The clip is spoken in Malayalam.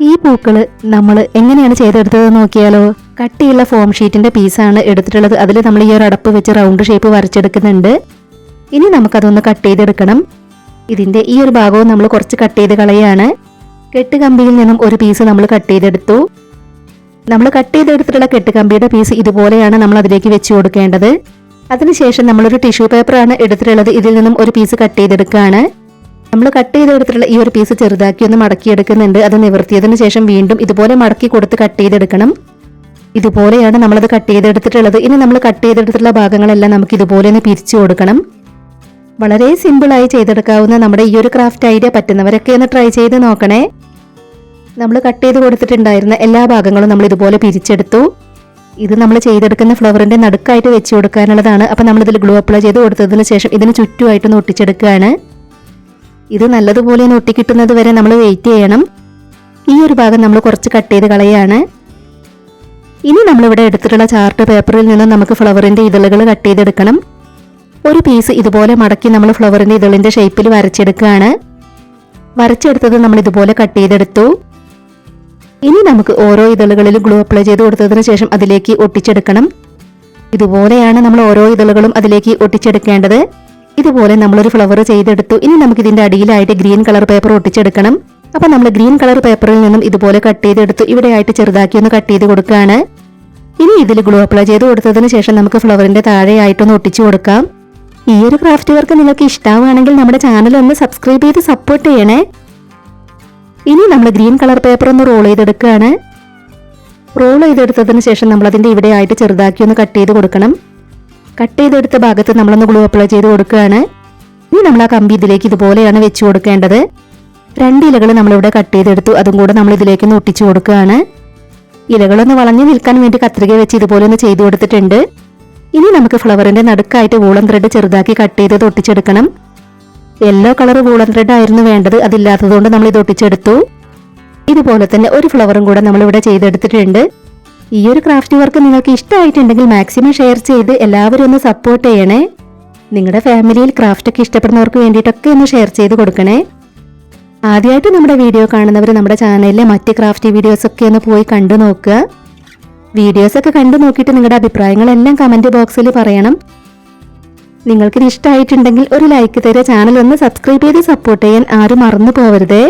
ഈ പൂക്കള് നമ്മൾ എങ്ങനെയാണ് ചെയ്തെടുത്തത് നോക്കിയാലോ. കട്ടിയുള്ള ഫോം ഷീറ്റിന്റെ പീസാണ് എടുത്തിട്ടുള്ളത്. അതിൽ നമ്മൾ ഈ ഒരു അടപ്പ് വെച്ച് റൗണ്ട് ഷേപ്പ് വരച്ചെടുക്കുന്നുണ്ട്. ഇനി നമുക്കതൊന്ന് കട്ട് ചെയ്തെടുക്കണം. ഇതിന്റെ ഈ ഒരു ഭാഗവും നമ്മൾ കുറച്ച് കട്ട് ചെയ്ത് കളയാണ്. കെട്ടുകമ്പിയിൽ നിന്നും ഒരു പീസ് നമ്മൾ കട്ട് ചെയ്തെടുത്തു. നമ്മൾ കട്ട് ചെയ്തെടുത്തിട്ടുള്ള കെട്ടുകമ്പിയുടെ പീസ് ഇതുപോലെയാണ് നമ്മൾ അതിലേക്ക് വെച്ച് കൊടുക്കേണ്ടത്. അതിനുശേഷം നമ്മളൊരു ടിഷ്യൂ പേപ്പറാണ് എടുത്തിട്ടുള്ളത്. ഇതിൽ നിന്നും ഒരു പീസ് കട്ട് ചെയ്തെടുക്കുകയാണ്. നമ്മൾ കട്ട് ചെയ്തെടുത്തിട്ടുള്ള ഈ ഒരു പീസ് ചെറുതാക്കി ഒന്ന് മടക്കിയെടുക്കുന്നുണ്ട്. അത് നിവർത്തിയതിനു ശേഷം വീണ്ടും ഇതുപോലെ മടക്കി കൊടുത്ത് കട്ട് ചെയ്തെടുക്കണം. ഇതുപോലെയാണ് നമ്മളത് കട്ട് ചെയ്തെടുത്തിട്ടുള്ളത്. ഇനി നമ്മൾ കട്ട് ചെയ്തെടുത്തിട്ടുള്ള ഭാഗങ്ങളെല്ലാം നമുക്ക് ഇതുപോലെ ഒന്ന് പിരിച്ചു കൊടുക്കണം. വളരെ സിമ്പിളായി ചെയ്തെടുക്കാവുന്ന നമ്മുടെ ഈ ഒരു ക്രാഫ്റ്റ് ഐഡിയ പറ്റുന്നവരൊക്കെ ഒന്ന് ട്രൈ ചെയ്ത് നോക്കണേ. നമ്മൾ കട്ട് ചെയ്ത് കൊടുത്തിട്ടുണ്ടായിരുന്ന എല്ലാ ഭാഗങ്ങളും നമ്മൾ ഇതുപോലെ പിരിച്ചെടുത്തു. ഇത് നമ്മൾ ചെയ്തെടുക്കുന്ന ഫ്ലവറിന്റെ നടുക്കായിട്ട് വെച്ച് കൊടുക്കാനുള്ളതാണ്. അപ്പം നമ്മളിതിൽ ഗ്ലൂ അപ്ലൈ ചെയ്ത് കൊടുത്തതിന് ശേഷം ഇതിന് ചുറ്റുമായിട്ടൊന്ന് ഒട്ടിച്ചെടുക്കുകയാണ്. ഇത് നല്ലതുപോലെ ഒന്ന് ഒട്ടിക്കിട്ടുന്നത് വരെ നമ്മൾ വെയിറ്റ് ചെയ്യണം. ഈ ഒരു ഭാഗം നമ്മൾ കുറച്ച് കട്ട് ചെയ്ത് കളയാണ്. ഇനി നമ്മളിവിടെ എടുത്തിട്ടുള്ള ചാർട്ട് പേപ്പറിൽ നിന്ന് നമുക്ക് ഫ്ലവറിന്റെ ഇതളുകൾ കട്ട് ചെയ്തെടുക്കണം. ഒരു പീസ് ഇതുപോലെ മടക്കി നമ്മൾ ഫ്ലവറിന്റെ ഇതളിന്റെ ഷേപ്പിൽ വരച്ചെടുക്കുകയാണ്. വരച്ചെടുത്തത് നമ്മൾ ഇതുപോലെ കട്ട് ചെയ്തെടുത്തു. ഇനി നമുക്ക് ഓരോ ഇതളുകളിലും ഗ്ലൂ അപ്ലൈ ചെയ്ത് കൊടുത്തതിന് ശേഷം അതിലേക്ക് ഒട്ടിച്ചെടുക്കണം. ഇതുപോലെയാണ് നമ്മൾ ഓരോ ഇതളുകളും അതിലേക്ക് ഒട്ടിച്ചെടുക്കേണ്ടത്. ഇതുപോലെ നമ്മളൊരു ഫ്ലവർ ചെയ്തെടുത്തു. ഇനി നമുക്ക് ഇതിന്റെ അടിയിലായിട്ട് ഗ്രീൻ കളർ പേപ്പർ ഒട്ടിച്ചെടുക്കണം. അപ്പൊ നമ്മൾ ഗ്രീൻ കളർ പേപ്പറിൽ നിന്നും ഇതുപോലെ കട്ട് ചെയ്തെടുത്തു. ഇവിടെയായിട്ട് ചെറുതാക്കി ഒന്ന് കട്ട് ചെയ്ത് കൊടുക്കുകയാണ്. ഇനി ഇതിൽ ഗ്ലൂ അപ്ലൈ ചെയ്ത് കൊടുത്തതിന് ശേഷം നമുക്ക് ഫ്ലവറിന്റെ താഴെയായിട്ടൊന്ന് ഒട്ടിച്ചു കൊടുക്കാം. ഈ ഒരു ക്രാഫ്റ്റ് വർക്ക് നിങ്ങൾക്ക് ഇഷ്ടമാണെങ്കിൽ നമ്മുടെ ചാനൽ ഒന്ന് സബ്സ്ക്രൈബ് ചെയ്ത് സപ്പോർട്ട് ചെയ്യണേ. ഇനി നമ്മൾ ഗ്രീൻ കളർ പേപ്പർ ഒന്ന് റോൾ ചെയ്തെടുക്കുകയാണ്. റോൾ ചെയ്തെടുത്തതിന് ശേഷം നമ്മൾ അതിന്റെ ഇവിടെയായിട്ട് ചെറുതാക്കി ഒന്ന് കട്ട് ചെയ്ത് കൊടുക്കണം. കട്ട് ചെയ്തെടുത്ത ഭാഗത്ത് നമ്മളൊന്ന് ഗ്ലൂ അപ്ലൈ ചെയ്ത് കൊടുക്കുകയാണ്. ഇനി നമ്മൾ ആ കമ്പി ഇതിലേക്ക് ഇതുപോലെയാണ് വെച്ച് കൊടുക്കേണ്ടത്. 2 ഇലകൾ നമ്മളിവിടെ കട്ട് ചെയ്തെടുത്തു. അതും കൂടെ നമ്മൾ ഇതിലേക്കൊന്ന് ഒട്ടിച്ചു കൊടുക്കുകയാണ്. ഇലകളൊന്ന് വളഞ്ഞു നിൽക്കാൻ വേണ്ടി കത്രിക വെച്ച് ഇതുപോലെ ഒന്ന് ചെയ്തു കൊടുത്തിട്ടുണ്ട്. ഇനി നമുക്ക് ഫ്ലവറിന്റെ നടുക്കായിട്ട് വൂളൻ ത്രെഡ് ചെറുതാക്കി കട്ട് ചെയ്ത് ഒട്ടിച്ചെടുക്കണം. യെല്ലോ കളർ വൂളൻ ത്രെഡ് ആയിരുന്നു വേണ്ടത്. അതില്ലാത്തതുകൊണ്ട് നമ്മൾ ഇത് ഒട്ടിച്ചെടുത്തു. ഇതുപോലെ തന്നെ ഒരു ഫ്ലവറും കൂടെ നമ്മളിവിടെ ചെയ്തെടുത്തിട്ടുണ്ട്. ഈ ഒരു ക്രാഫ്റ്റ് വർക്ക് നിങ്ങൾക്ക് ഇഷ്ടമായിട്ടുണ്ടെങ്കിൽ മാക്സിമം ഷെയർ ചെയ്ത് എല്ലാവരും ഒന്ന് സപ്പോർട്ട് ചെയ്യണേ. നിങ്ങളുടെ ഫാമിലിയിൽ ക്രാഫ്റ്റ് ഒക്കെ ഇഷ്ടപ്പെടുന്നവർക്ക് വേണ്ടിയിട്ടൊക്കെ ഒന്ന് ഷെയർ ചെയ്ത് കൊടുക്കണേ. ആദ്യമായിട്ട് നമ്മുടെ വീഡിയോ കാണുന്നവർ നമ്മുടെ ചാനലിലെ മറ്റ് ക്രാഫ്റ്റ് വീഡിയോസ് ഒക്കെ ഒന്ന് പോയി കണ്ടു നോക്കുക. വീഡിയോസ് ഒക്കെ കണ്ടു നോക്കിയിട്ട് നിങ്ങളുടെ അഭിപ്രായങ്ങളെല്ലാം കമന്റ് ബോക്സിൽ പറയണം. നിങ്ങൾക്കിത് ഇഷ്ടമായിട്ടുണ്ടെങ്കിൽ ഒരു ലൈക്ക് തരിക. ചാനൽ ഒന്ന് സബ്സ്ക്രൈബ് ചെയ്ത് സപ്പോർട്ട് ചെയ്യാൻ ആരും മറന്നു പോകരുതേ.